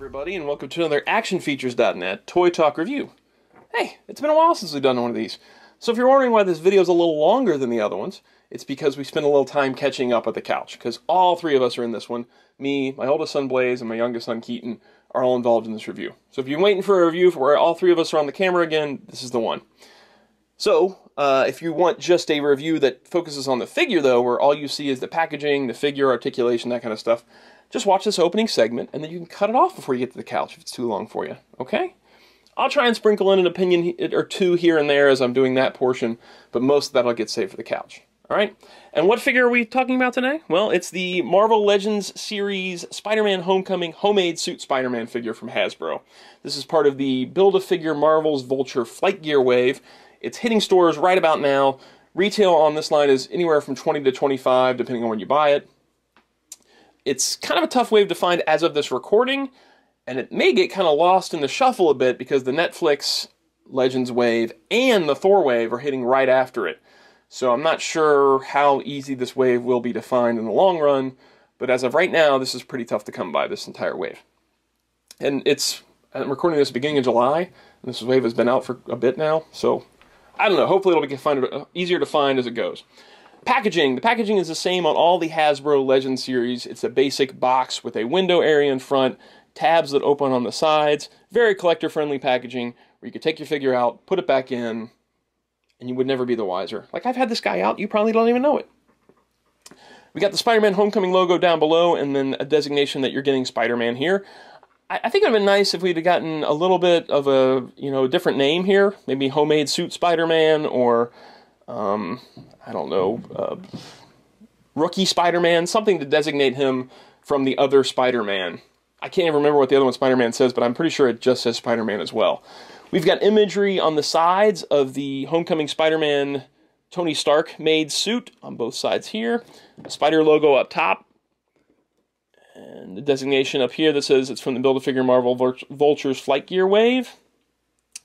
everybody, and welcome to another ActionFeatures.net Toy Talk review. Hey, it's been a while since we've done one of these. So if you're wondering why this video is a little longer than the other ones, it's because we spent a little time catching up at the couch, because all three of us are in this one. Me, my oldest son Blaze, and my youngest son Keaton are all involved in this review. So if you're waiting for a review for where all three of us are on the camera again, this is the one. So, if you want just a review that focuses on the figure, though, where all you see is the packaging, the figure, articulation, that kind of stuff, just watch this opening segment, and then you can cut it off before you get to the couch if it's too long for you, okay? I'll try and sprinkle in an opinion or two here and there as I'm doing that portion, but most of that I'll get saved for the couch, all right? And what figure are we talking about today? Well, it's the Marvel Legends series Spider-Man Homecoming homemade suit Spider-Man figure from Hasbro. This is part of the Build-A-Figure Marvel's Vulture Flight Gear wave. It's hitting stores right about now. Retail on this line is anywhere from $20 to $25, depending on when you buy it. It's kind of a tough wave to find as of this recording, and it may get kind of lost in the shuffle a bit because the Netflix Legends wave and the Thor wave are hitting right after it. So I'm not sure how easy this wave will be to find in the long run, but as of right now, this is pretty tough to come by, this entire wave. And I'm recording this at the beginning of July, and this wave has been out for a bit now, so I don't know, hopefully it'll be easier to find as it goes. Packaging. The packaging is the same on all the Hasbro Legends series. It's a basic box with a window area in front, tabs that open on the sides, very collector-friendly packaging where you could take your figure out, put it back in, and you would never be the wiser. Like, I've had this guy out, you probably don't even know it. We got the Spider-Man Homecoming logo down below, and then a designation that you're getting Spider-Man here. I think it would have been nice if we'd have gotten a little bit of a, different name here. Maybe Homemade Suit Spider-Man, or, I don't know, Rookie Spider-Man, something to designate him from the other Spider-Man. I can't even remember what the other one Spider-Man says, but I'm pretty sure it just says Spider-Man as well. We've got imagery on the sides of the Homecoming Spider-Man Tony Stark made suit on both sides here. A spider logo up top. And the designation up here that says it's from the Build-A-Figure Marvel Vulture's Flight Gear wave.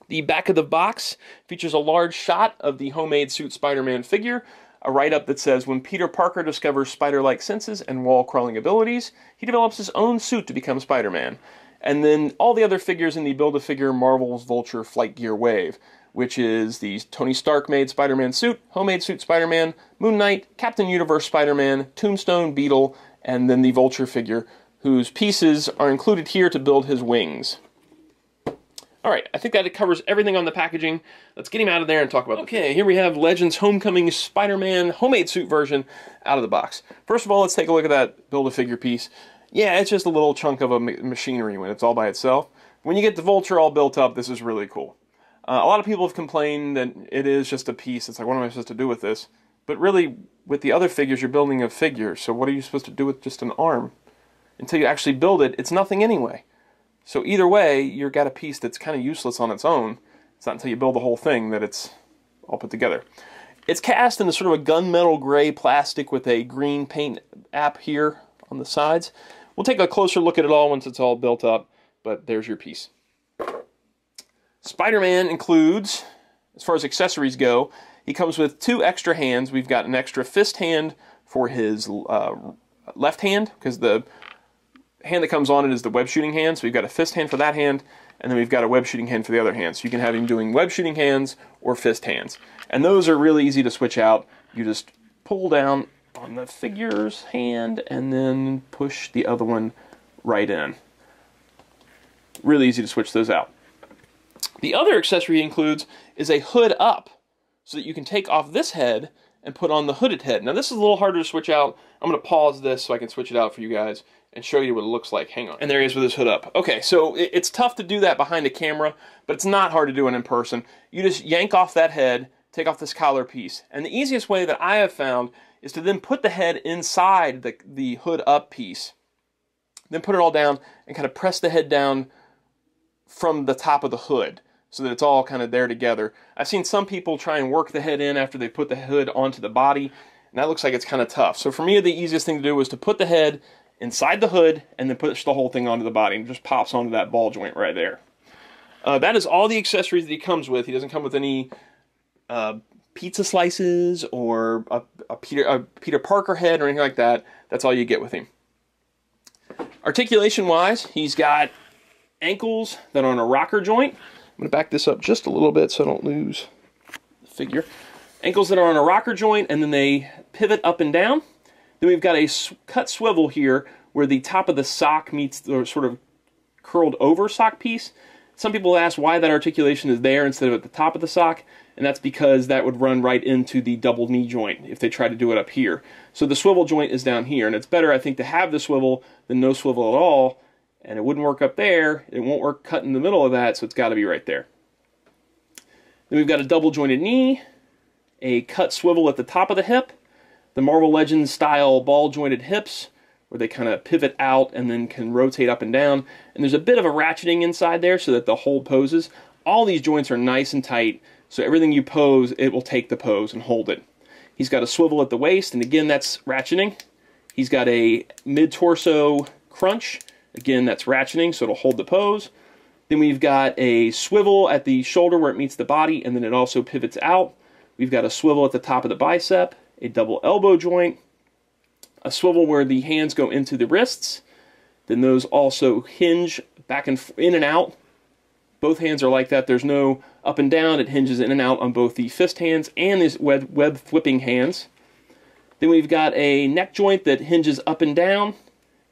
The back of the box features a large shot of the homemade suit Spider-Man figure, a write-up that says, when Peter Parker discovers spider-like senses and wall-crawling abilities, he develops his own suit to become Spider-Man. And then all the other figures in the Build-A-Figure Marvel's Vulture Flight Gear wave, which is the Tony Stark made Spider-Man suit, homemade suit Spider-Man, Moon Knight, Captain Universe Spider-Man, Tombstone, Beetle, and then the Vulture figure, whose pieces are included here to build his wings. Alright, I think that it covers everything on the packaging. Let's get him out of there and talk about Okay, here we have Legends Homecoming Spider-Man homemade suit version out of the box. First of all, let's take a look at that Build-A-Figure piece. Yeah, it's just a little chunk of a machinery when it's all by itself. When you get the Vulture all built up, this is really cool. A lot of people have complained that it is just a piece. It's like, what am I supposed to do with this? But really, with the other figures, you're building a figure, so what are you supposed to do with just an arm? Until you actually build it, it's nothing anyway. So either way, you've got a piece that's kind of useless on its own. It's not until you build the whole thing that it's all put together. It's cast in a sort of a gunmetal gray plastic with a green paint app here on the sides. We'll take a closer look at it all once it's all built up, but there's your piece. Spider-Man includes, as far as accessories go, he comes with 2 extra hands. We've got an extra fist hand for his left hand, because the hand that comes on it is the web shooting hand, so we've got a fist hand for that hand, and then we've got a web shooting hand for the other hand. So you can have him doing web shooting hands or fist hands. And those are really easy to switch out. You just pull down on the figure's hand and then push the other one right in. Really easy to switch those out. The other accessory he includes is a hood up, so that you can take off this head and put on the hooded head. Now this is a little harder to switch out. I'm going to pause this so I can switch it out for you guys and show you what it looks like. Hang on. And there he is with his hood up. Okay, so it's tough to do that behind a camera, but it's not hard to do it in person. You just yank off that head, take off this collar piece. And the easiest way that I have found is to then put the head inside the hood up piece. Then put it all down and kind of press the head down from the top of the hood, so that it's all kind of there together. I've seen some people try and work the head in after they put the hood onto the body, and that looks like it's kind of tough. So for me, the easiest thing to do was to put the head inside the hood and then push the whole thing onto the body, and it just pops onto that ball joint right there. That is all the accessories that he comes with. He doesn't come with any pizza slices or a Peter Parker head or anything like that. That's all you get with him. Articulation-wise, he's got ankles that are on a rocker joint. I'm going to back this up just a little bit so I don't lose the figure. Ankles that are on a rocker joint, and then they pivot up and down. Then we've got a cut swivel here where the top of the sock meets the sort of curled over sock piece. Some people ask why that articulation is there instead of at the top of the sock, and that's because that would run right into the double knee joint if they try to do it up here. So the swivel joint is down here, and it's better, I think, to have the swivel than no swivel at all, and it wouldn't work up there. It won't work cut in the middle of that, so it's got to be right there. Then we've got a double jointed knee, a cut swivel at the top of the hip, the Marvel Legends style ball jointed hips, where they kind of pivot out and then can rotate up and down. And there's a bit of a ratcheting inside there so that the hold poses. All these joints are nice and tight, so everything you pose, it will take the pose and hold it. He's got a swivel at the waist, and again, that's ratcheting. He's got a mid-torso crunch. Again, that's ratcheting, so it'll hold the pose. Then we've got a swivel at the shoulder where it meets the body, and then it also pivots out. We've got a swivel at the top of the bicep, a double elbow joint, a swivel where the hands go into the wrists. Then those also hinge back and in and out. Both hands are like that. There's no up and down. It hinges in and out on both the fist hands and these web flipping hands. Then we've got a neck joint that hinges up and down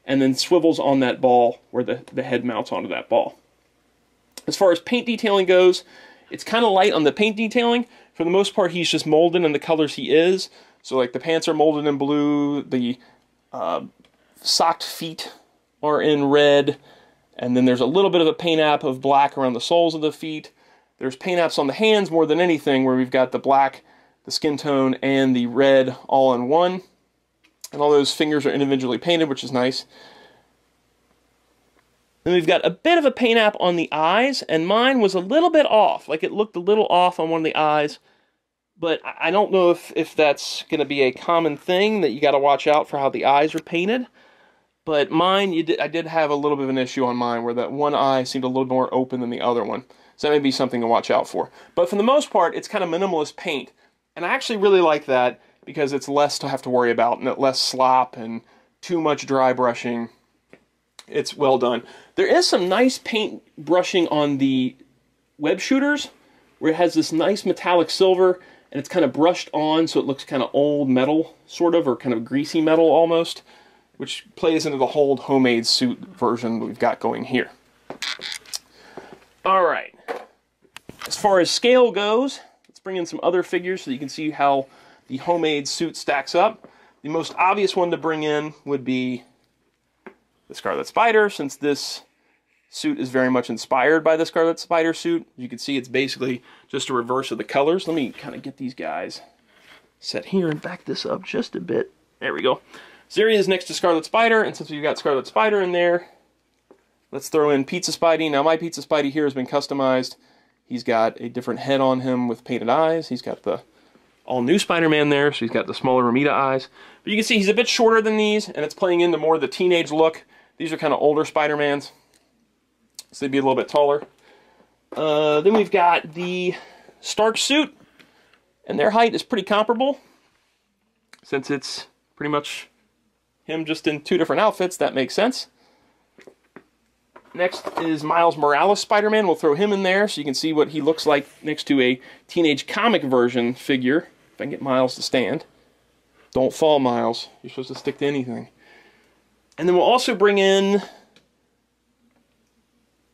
and then swivels on that ball where the head mounts onto that ball. As far as paint detailing goes, it's kind of light on the paint detailing. For the most part, he's just molded in the colors he is. So like the pants are molded in blue, the socked feet are in red, and then there's a little bit of a paint app of black around the soles of the feet. There's paint apps on the hands more than anything, where we've got the black, the skin tone, and the red all in one. And all those fingers are individually painted, which is nice. Then we've got a bit of a paint app on the eyes, and mine was a little bit off. Like it looked a little off on one of the eyes. But I don't know if that's going to be a common thing that you got to watch out for how the eyes are painted. But mine, I did have a little bit of an issue on mine where that one eye seemed a little more open than the other one. So that may be something to watch out for. But for the most part, it's kind of minimalist paint. And I actually really like that because it's less to have to worry about and less slop and too much dry brushing. It's well done. There is some nice paint brushing on the web shooters where it has this nice metallic silver and it's kind of brushed on so it looks kind of old metal, sort of, or kind of greasy metal almost, which plays into the whole homemade suit version that we've got going here. All right. As far as scale goes, let's bring in some other figures so you can see how the homemade suit stacks up. The most obvious one to bring in would be the Scarlet Spider, since this suit is very much inspired by the Scarlet Spider suit. You can see it's basically just a reverse of the colors. Let me kind of get these guys set here and back this up just a bit. There we go. So there he is next to Scarlet Spider, and since we've got Scarlet Spider in there, let's throw in Pizza Spidey. Now my Pizza Spidey here has been customized. He's got a different head on him with painted eyes. He's got the all-new Spider-Man there, so he's got the smaller Ramita eyes. But you can see he's a bit shorter than these, and it's playing into more of the teenage look. These are kind of older Spider-Mans, so they'd be a little bit taller. Then we've got the Stark suit, and their height is pretty comparable. Since it's pretty much him just in two different outfits, that makes sense. Next is Miles Morales Spider-Man. We'll throw him in there so you can see what he looks like next to a teenage comic version figure. If I can get Miles to stand. Don't fall, Miles. You're supposed to stick to anything. And then we'll also bring in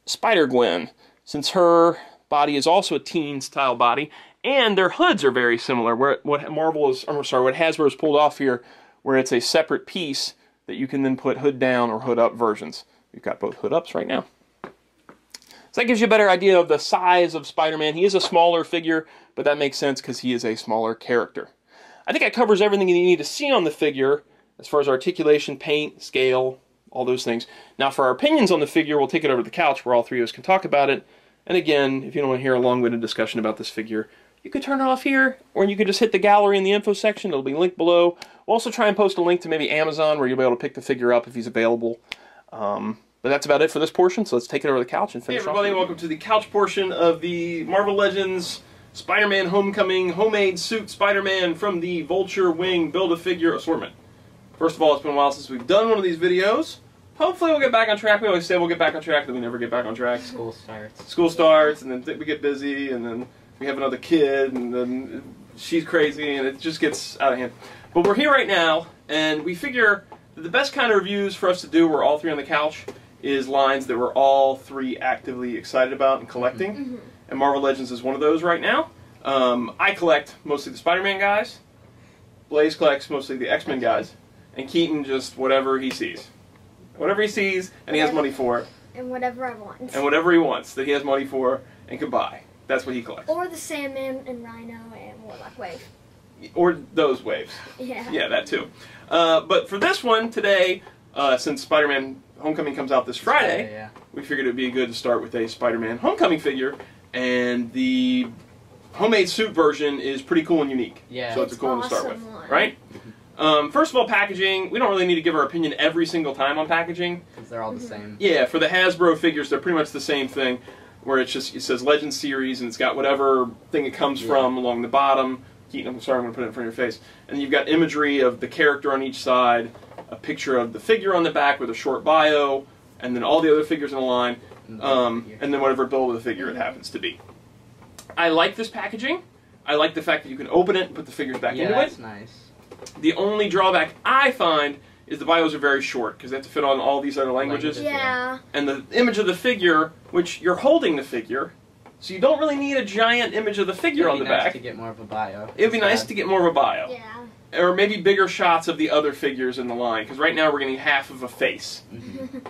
Spider-Gwen, since her body is also a teen-style body, and their hoods are very similar. What Hasbro's pulled off here, where it's a separate piece that you can then put hood down or hood up versions. We've got both hood ups right now. So that gives you a better idea of the size of Spider-Man. He is a smaller figure, but that makes sense because he is a smaller character. I think that covers everything you need to see on the figure as far as articulation, paint, scale, all those things. Now for our opinions on the figure, we'll take it over to the couch where all three of us can talk about it. And again, if you don't want to hear a long-winded discussion about this figure, you could turn it off here, or you could just hit the gallery in the info section. It'll be linked below. We'll also try and post a link to maybe Amazon where you'll be able to pick the figure up if he's available. But that's about it for this portion, so let's take it over to the couch and finish off. Hey everybody, welcome to the couch portion of the Marvel Legends Spider-Man Homecoming Homemade Suit Spider-Man from the Vulture Wing Build-A-Figure assortment. First of all, it's been a while since we've done one of these videos. hopefully we'll get back on track. We always say we'll get back on track, then we never get back on track. School starts. School starts, and then we get busy, and then we have another kid, and then she's crazy, and it just gets out of hand. But we're here right now, and we figure that the best kind of reviews for us to do, we're all three on the couch, is lines that we're all three actively excited about and collecting. Mm-hmm. And Marvel Legends is one of those right now. I collect mostly the Spider-Man guys. Blaze collects mostly the X-Men guys. And Keaton just whatever he sees. Whatever he sees and he has money for. And whatever I want. And whatever he wants that he has money for and can buy. That's what he collects. Or the Sandman and Rhino and Warlock Wave. Or those waves. Yeah. Yeah, that too. But for this one today, since Spider-Man Homecoming comes out this Friday, we figured it would be good to start with a Spider-Man Homecoming figure. And the homemade suit version is pretty cool and unique. Yeah. So it's a cool one to start with. One. Right? First of all, packaging. We don't really need to give our opinion every single time on packaging. Because they're all the same. Yeah, for the Hasbro figures, they're pretty much the same thing. Where it says Legend Series, and it's got whatever thing it comes from along the bottom. Keaton, I'm sorry, I'm going to put it in front of your face. And you've got imagery of the character on each side, a picture of the figure on the back with a short bio, and then all the other figures in a line, and then whatever build of the figure it happens to be. I like this packaging. I like the fact that you can open it and put the figures back into it. Yeah, that's nice. The only drawback I find is the bios are very short, because they have to fit on all these other languages. Yeah. And the image of the figure, which you're holding the figure, so you don't really need a giant image of the figure on the back. It would be nice to get more of a bio. It would be nice to get more of a bio. Yeah. Or maybe bigger shots of the other figures in the line, because right now we're getting half of a face,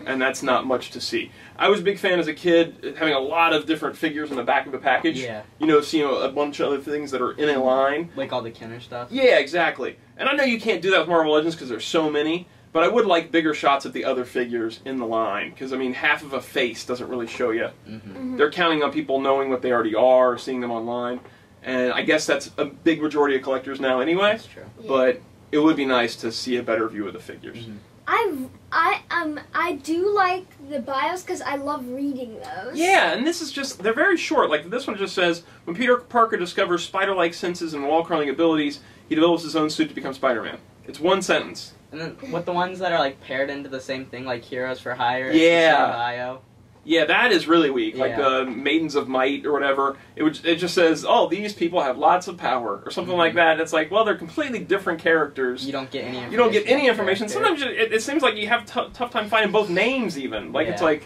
and that's not much to see. I was a big fan as a kid, having a lot of different figures in the back of a package. Yeah. You know, seeing a bunch of other things that are in a line. Like all the Kenner stuff? Yeah, exactly. And I know you can't do that with Marvel Legends because there's so many, but I would like bigger shots of the other figures in the line, because, I mean, half of a face doesn't really show you. They're counting on people knowing what they already are, seeing them online, and I guess that's a big majority of collectors now anyway. That's true. Yeah. But it would be nice to see a better view of the figures. I do like the bios because I love reading those. Yeah, and this is just, they're very short. Like this one just says, when Peter Parker discovers spider-like senses and wall-crawling abilities, he develops his own suit to become Spider-Man. It's one sentence. And then with the ones that are like paired into the same thing, like Heroes for Hire, Yeah. it's the same bio. Yeah, that is really weak. Yeah. Like the Maidens of Might or whatever. It just says, oh, these people have lots of power or something like that. And it's like, well, they're completely different characters. You don't get any information. You don't get any information. Sometimes it seems like you have tough time finding both names even. Like it's like,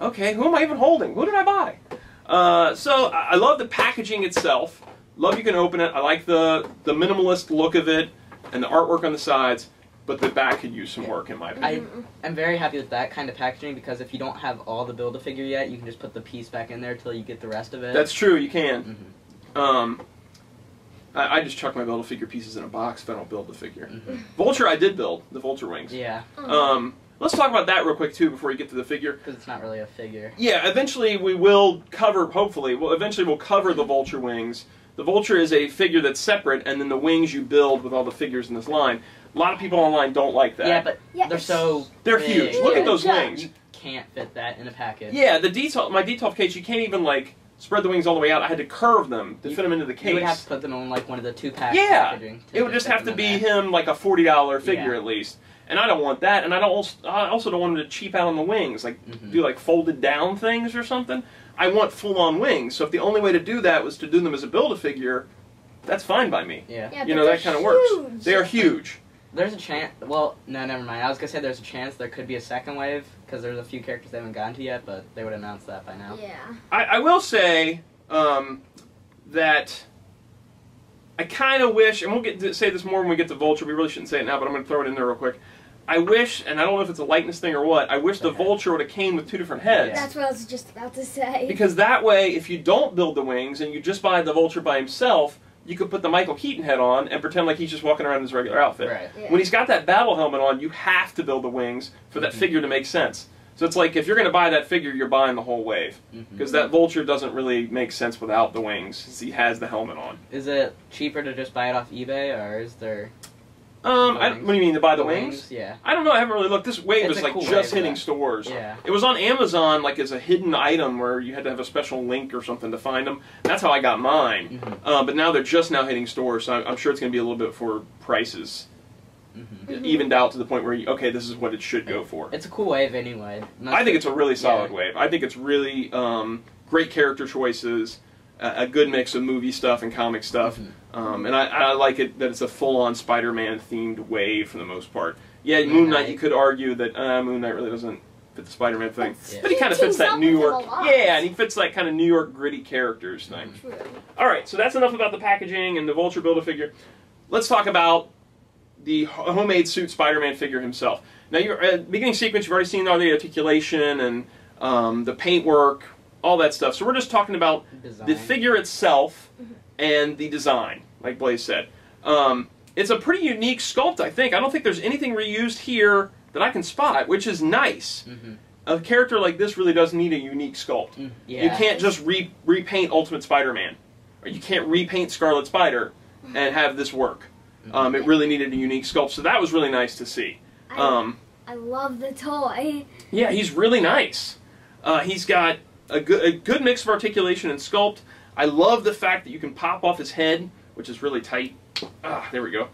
okay, who am I even holding? Who did I buy? So I love the packaging itself. Love you can open it. I like the minimalist look of it and the artwork on the sides. But the back could use some work, in my opinion. I'm very happy with that kind of packaging because if you don't have all the Build-A-Figure yet, you can just put the piece back in there until you get the rest of it. That's true, you can. I just chuck my Build-A-Figure pieces in a box if I don't build the figure. Vulture, I did build, the Vulture wings. Yeah. Let's talk about that real quick, too, before you get to the figure. Because it's not really a figure. Yeah, eventually we will cover, hopefully, we'll cover the Vulture wings. The Vulture is a figure that's separate, and then the wings you build with all the figures in this line. A lot of people online don't like that. Yeah, but they're so They're big. huge. Look at those wings. You can't fit that in a package. Yeah, my detail case, you can't even, like, spread the wings all the way out. I had to curve them to fit them into the case. You would have to put them on, like, one of the 2-pack packaging. It would just have to be him, like, a $40 figure at least. And I don't want that, and I also don't want him to cheap out on the wings, like, do, like, folded down things or something. I want full-on wings, so if the only way to do that was to do them as a Build-A-Figure, that's fine by me. Yeah. You know, that kind of works. They are huge. There's a chance, well, no, never mind. I was going to say there's a chance there could be a second wave, because there's a few characters they haven't gotten to yet, but they would announce that by now. Yeah. I will say that I kind of wish, and we'll get to say this more when we get to Vulture, we really shouldn't say it now, but I'm going to throw it in there real quick. I wish, and I don't know if it's a likeness thing or what, I wish the Vulture would have came with 2 different heads. That's what I was just about to say. Because that way, if you don't build the wings, and you just buy the Vulture by himself, you could put the Michael Keaton head on and pretend like he's just walking around in his regular outfit. Right. Yeah. When he's got that battle helmet on, you have to build the wings for that figure to make sense. So it's like, if you're going to buy that figure, you're buying the whole wave. Because that Vulture doesn't really make sense without the wings, since he has the helmet on. Is it cheaper to just buy it off eBay, or is there... what do you mean, to buy the wings? Yeah. I don't know, I haven't really looked. This wave is like cool just wave, hitting stores. Yeah. It was on Amazon like as a hidden item where you had to have a special link or something to find them. That's how I got mine. But now they're just now hitting stores, so I'm sure it's going to be a little bit for prices. evened out to the point where, okay, this is what it should go for. It's a cool wave anyway. I think it's a really solid wave. I think it's really great character choices, a good mix of movie stuff and comic stuff, and I like it that it's a full-on Spider-Man themed wave for the most part. Yeah, Moon Knight, you could argue that Moon Knight really doesn't fit the Spider-Man thing, but he kind of fits that New York, and he fits that kind of New York gritty characters thing. All right, so that's enough about the packaging and the Vulture Build-A-Figure. Let's talk about the homemade suit Spider-Man figure himself. Now, beginning sequence, you've already seen all the articulation and the paintwork, all that stuff. So we're just talking about the figure itself and the design, like Blaze said. It's a pretty unique sculpt, I think. I don't think there's anything reused here that I can spot, which is nice. A character like this really does need a unique sculpt. You can't just repaint Ultimate Spider-Man, or you can't repaint Scarlet Spider and have this work. It really needed a unique sculpt, so that was really nice to see. I love the toy. Yeah, he's really nice. He's got a good mix of articulation and sculpt. I love the fact that you can pop off his head, which is really tight. Ah, there we go.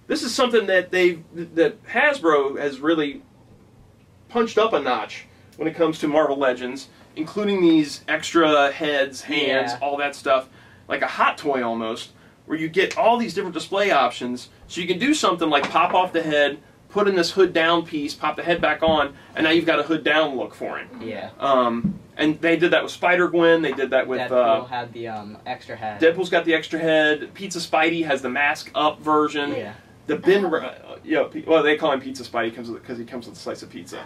This is something that that Hasbro has really punched up a notch when it comes to Marvel Legends, including these extra heads, hands, all that stuff, like a hot toy almost, where you get all these different display options. So you can do something like pop off the head, put in this hood down piece, pop the head back on, and now you've got a hood down look for him. Yeah. And they did that with Spider-Gwen. They did that with Deadpool had the extra head. Deadpool's got the extra head. Pizza Spidey has the mask up version. Yeah. The Ben, well, they call him Pizza Spidey because he comes with a slice of pizza.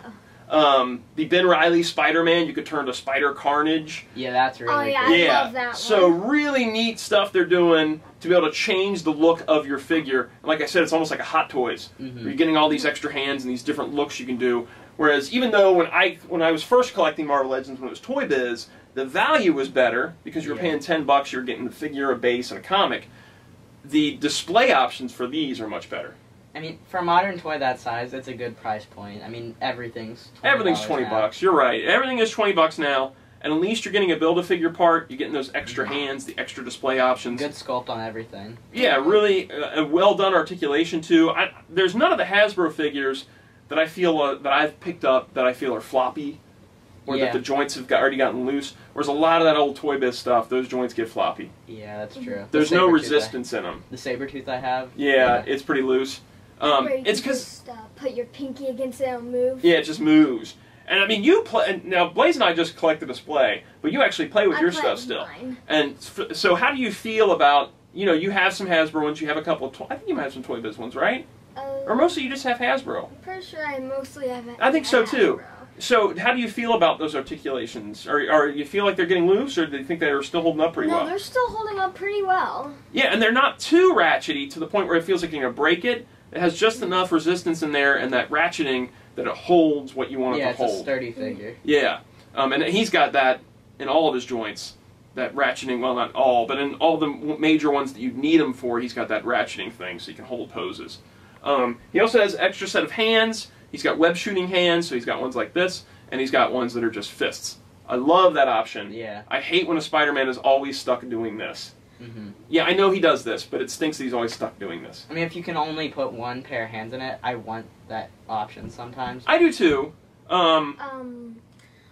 The Ben Reilly Spider-Man, you could turn to Spider Carnage. Yeah, that's really cool. I love that one. So really neat stuff they're doing to be able to change the look of your figure. And like I said, it's almost like a Hot Toys. You're getting all these extra hands and these different looks you can do. Whereas even though when I was first collecting Marvel Legends when it was Toy Biz, the value was better because you were paying $10, you were getting the figure, a base, and a comic. The display options for these are much better. I mean, for a modern toy that size, it's a good price point. I mean, everything's $20 now. You're right. Everything is $20 now, and at least you're getting a Build-A-Figure part. You're getting those extra hands, the extra display options. Good sculpt on everything. Yeah, really a well-done articulation too. There's none of the Hasbro figures that I feel that I've picked up that I feel are floppy, or that the joints have already gotten loose. Whereas a lot of that old Toy Biz stuff, those joints get floppy. Yeah, that's true. There's no resistance in them. The Sabretooth I have. Yeah, it's pretty loose. It's because just put your pinky against it and move. Yeah, it just moves. And I mean, you play now. Blaze and I just collect the display, but you actually play with your stuff still. Mine. And so, how do you feel about you have some Hasbro ones, you have a couple of I think you might have some Toy Biz ones, right? Or mostly you just have Hasbro. I'm pretty sure I mostly have. I think so too. So, how do you feel about those articulations? Or you feel like they're getting loose, or do you think they're still holding up pretty well? No, they're still holding up pretty well. Yeah, and they're not too ratchety to the point where it feels like you're going to break it. It has just enough resistance in there and that ratcheting that it holds what you want it to hold. Yeah, it's a sturdy figure. Yeah, and he's got that in all of his joints. That ratcheting, well, not all, but in all the major ones that you need him for, he's got that ratcheting thing so he can hold poses. He also has an extra set of hands. He's got web shooting hands, so he's got ones like this, and he's got ones that are just fists. I love that option. Yeah. I hate when a Spider-Man is always stuck doing this. Yeah, I know he does this, but it stinks that he's always stuck doing this. I mean, if you can only put one pair of hands in it, I want that option sometimes. I do too. On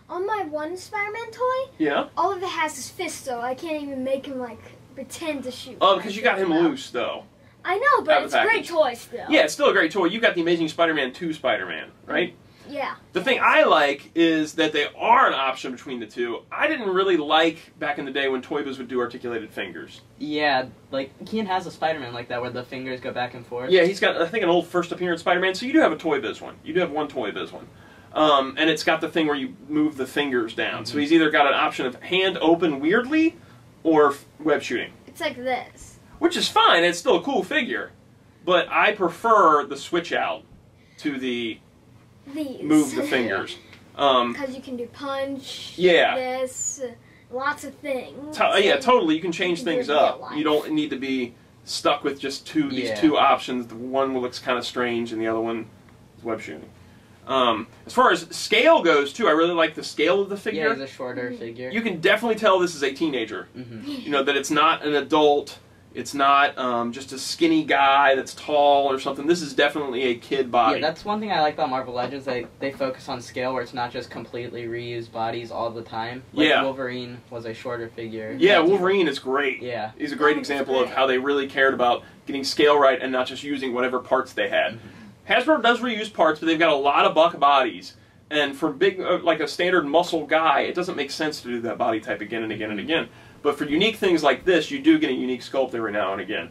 my one Spider-Man toy, yeah, all of it has his fist, so I can't even make him like pretend to shoot. Oh, because you got him loose though. I know, but it's a great toy still. Yeah, it's still a great toy. You got the Amazing Spider-Man 2 Spider-Man, right? Yeah. The thing I like is that they are an option between the two. I didn't really like back in the day when Toy Biz would do articulated fingers. Yeah, like Keane has a Spider-Man like that where the fingers go back and forth. Yeah, he's got I think an old first appearance Spider-Man. So you do have a Toy Biz one. You do have one Toy Biz one. And it's got the thing where you move the fingers down. So he's either got an option of hand open weirdly or web shooting. It's like this. Which is fine. It's still a cool figure. But I prefer the switch out to the move the fingers. Because you can do punch, this, lots of things. Yeah, totally. You can change things up. You don't need to be stuck with just these two options. The one looks kind of strange and the other one is web shooting. As far as scale goes, too, I really like the scale of the figure. Yeah, it's a shorter figure. You can definitely tell this is a teenager. You know, that it's not an adult. It's not just a skinny guy that's tall or something. This is definitely a kid body. Yeah, that's one thing I like about Marvel Legends. They focus on scale where it's not just completely reused bodies all the time. Like Wolverine was a shorter figure. Yeah, Wolverine is great. Yeah. He's a great example of how they really cared about getting scale right and not just using whatever parts they had. Hasbro does reuse parts, but they've got a lot of buck bodies. And for big, like a standard muscle guy, it doesn't make sense to do that body type again and again and again. But for unique things like this, you do get a unique sculpt every now and again.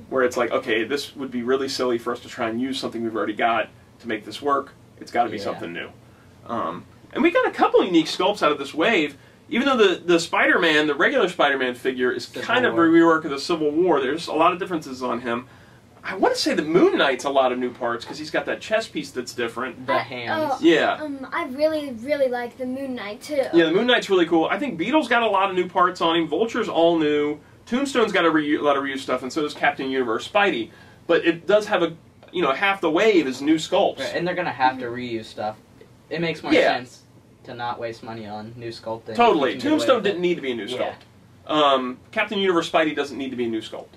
Where it's like, okay, this would be really silly for us to try and use something we've already got to make this work. It's got to be something new. And we got a couple unique sculpts out of this wave. Even though the Spider-Man, the regular Spider-Man figure, is kind of a rework of the Civil War, there's a lot of differences on him. I want to say the Moon Knight's a lot of new parts because he's got that chest piece that's different. The hands. I really, really like the Moon Knight too. Yeah, the Moon Knight's really cool. I think Beetle's got a lot of new parts on him. Vulture's all new. Tombstone's got a lot of reused stuff, and so does Captain Universe, Spidey. But it does have half the wave is new sculpts. Right, and they're gonna have to reuse stuff. It makes more sense to not waste money on new sculpting. Totally. Tombstone didn't need to be a new sculpt. Captain Universe, Spidey doesn't need to be a new sculpt.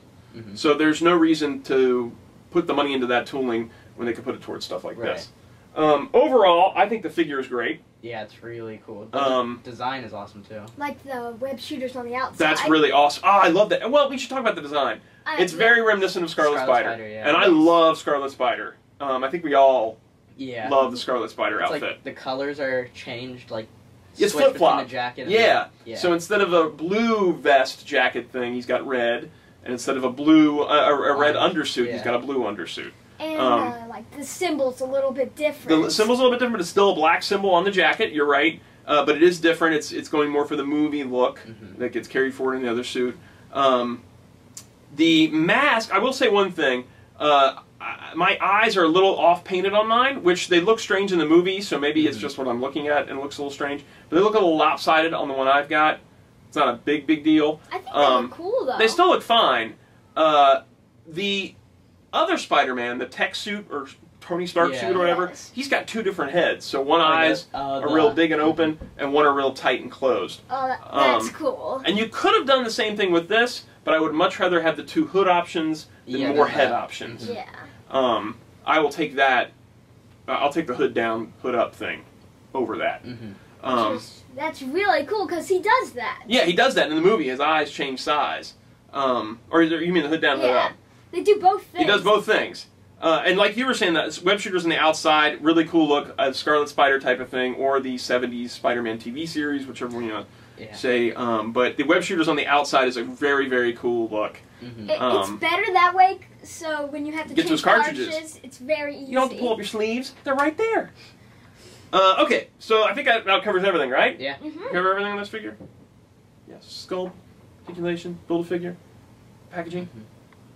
So there's no reason to put the money into that tooling when they could put it towards stuff like this. Overall, I think the figure is great. Yeah, it's really cool. The design is awesome too. Like the web shooters on the outside. That's really awesome. Oh, I love that. Well, we should talk about the design. It's very reminiscent of Scarlet Spider. And I love Scarlet Spider. I think we all love the Scarlet Spider outfit. Like the colors are changed, like it's flip-flop. The jacket and So instead of a blue vest jacket thing, he's got red. And instead of a blue, a red undersuit, he's got a blue undersuit. And like the symbol's a little bit different. The symbol's a little bit different. It's still a black symbol on the jacket. You're right, but it is different. It's going more for the movie look that gets carried forward in the other suit. The mask. I will say one thing. My eyes are a little off painted on mine, which they look strange in the movie. So maybe it's just what I'm looking at and it looks a little strange. But they look a little lopsided on the one I've got. It's not a big deal. I think they look cool, though. They still look fine. The other Spider-Man, the tech suit, or Tony Stark suit or whatever, he's got two different heads. So one eye's are real big and open, and one are real tight and closed. Oh, that's cool. And you could have done the same thing with this, but I would much rather have the two hood options than more head options. Yeah. I will take that. I'll take the hood down, hood up thing over that. That's really cool because he does that. Yeah, he does that in the movie. His eyes change size. Or you mean the hood down, hood up? They do both things. He does both things. And like you were saying, that web shooters on the outside, really cool look, Scarlet Spider type of thing, or the 70s Spider-Man TV series, whichever one you say. But the web shooters on the outside is a very, very cool look. It's better that way, so when you have to change those cartridges, it's very easy. You don't have to pull up your sleeves. They're right there. Okay, so I think that covers everything, right? Yeah. Cover everything on this figure? Yes. Skull, articulation, build-a-figure, packaging.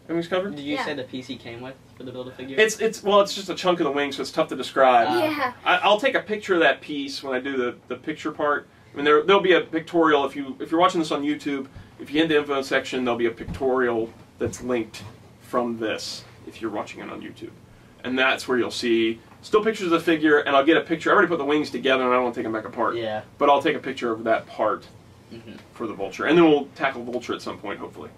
Everything's covered? Did you say the piece he came with for the Build-A-Figure? It's just a chunk of the wing, so it's tough to describe. Yeah. I'll take a picture of that piece when I do the picture part. I mean, there'll be a pictorial if you're watching this on YouTube. If you hit the info section, there'll be a pictorial that's linked from this. If you're watching it on YouTube, and that's where you'll see still pictures of the figure, and I'll get a picture. I already put the wings together, and I don't want to take them back apart. Yeah. But I'll take a picture of that part for the Vulture, and then we'll tackle Vulture at some point, hopefully.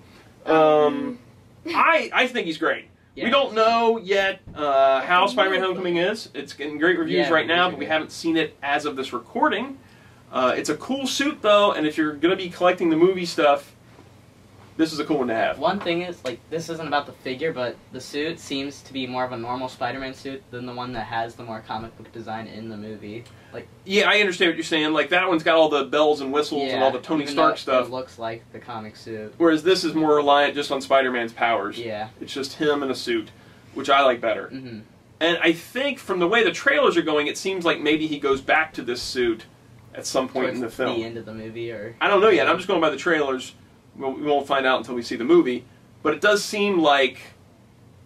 I think he's great. Yeah. We don't know yet how Spider-Man Homecoming is. It's getting great reviews right now, but we haven't seen it as of this recording. It's a cool suit, though, and if you're going to be collecting the movie stuff, this is a cool one to have. One thing is, like, this isn't about the figure, but the suit seems to be more of a normal Spider-Man suit than the one that has the more comic book design in the movie. Like, yeah, I understand what you're saying. Like, that one's got all the bells and whistles and all the Tony Stark stuff. It looks like the comic suit. Whereas this is more reliant just on Spider-Man's powers. Yeah. It's just him in a suit, which I like better. And I think from the way the trailers are going, it seems like maybe he goes back to this suit at some point in the film. The end of the movie, or I don't know yet. I'm just going by the trailers. We won't find out until we see the movie. But it does seem like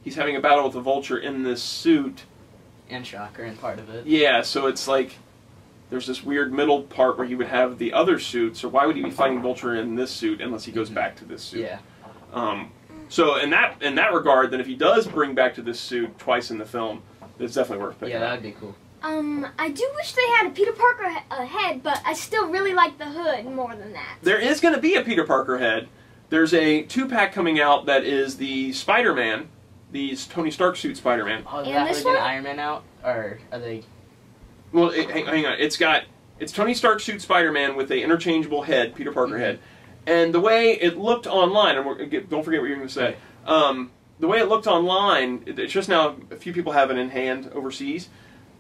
he's having a battle with the Vulture in this suit. And Shocker in part of it. Yeah, so it's like there's this weird middle part where he would have the other suit. So why would he be fighting Vulture in this suit unless he goes back to this suit? Yeah. So in that regard, then if he does bring back to this suit twice in the film, it's definitely worth picking. Yeah, that would be cool. I do wish they had a Peter Parker head, but I still really like the hood more than that. There is going to be a Peter Parker head. there's a 2-pack coming out that is the Spider-Man, the Tony Stark suit Spider-Man. Oh, is that how they're getting Iron Man out? Or are they... Well, hang on. It's Tony Stark suit Spider-Man with a interchangeable head, Peter Parker head. And the way it looked online, and don't forget what you're going to say, the way it looked online, it's just now a few people have it in hand overseas.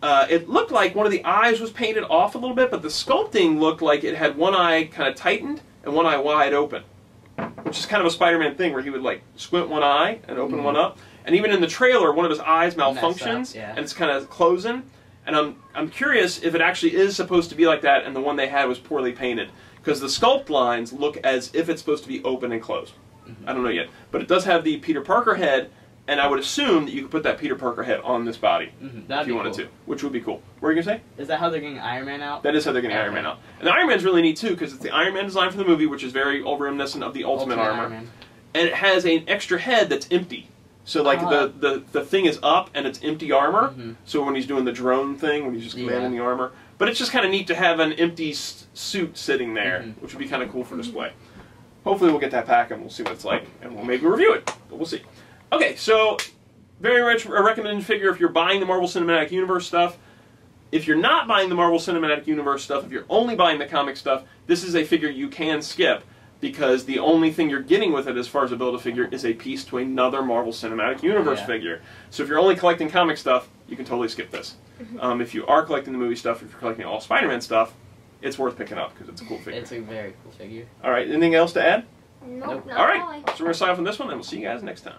It looked like one of the eyes was painted off a little bit, but the sculpting looked like it had one eye kind of tightened and one eye wide open, which is kind of a Spider-Man thing where he would like squint one eye and open one up. And even in the trailer, one of his eyes malfunctions and it's kind of closing. And I'm curious if it actually is supposed to be like that and the one they had was poorly painted. Because the sculpt lines look as if it's supposed to be open and closed. I don't know yet. But it does have the Peter Parker head, and I would assume that you could put that Peter Parker head on this body if you wanted to, which would be cool. What were you going to say? Is that how they're getting Iron Man out? That is how they're getting Iron Man out. And the Iron Man's really neat too, because it's the Iron Man design from the movie, which is very reminiscent of the Ultimate Armor. And it has an extra head that's empty. So like the thing is up and it's empty armor. So when he's doing the drone thing, when he's just commanding the armor. But it's just kind of neat to have an empty suit sitting there, which would be kind of cool for display. Hopefully we'll get that pack and we'll see what it's like, and we'll maybe review it. But we'll see. Okay, so very much a recommended figure if you're buying the Marvel Cinematic Universe stuff. If you're not buying the Marvel Cinematic Universe stuff, if you're only buying the comic stuff, this is a figure you can skip, because the only thing you're getting with it as far as a Build-A-Figure is a piece to another Marvel Cinematic Universe figure. So if you're only collecting comic stuff, you can totally skip this. If you are collecting the movie stuff, if you're collecting all Spider-Man stuff, it's worth picking up because it's a cool figure. It's a very cool figure. All right, anything else to add? Nope. All right, so we're going to sign off on this one, and we'll see you guys next time.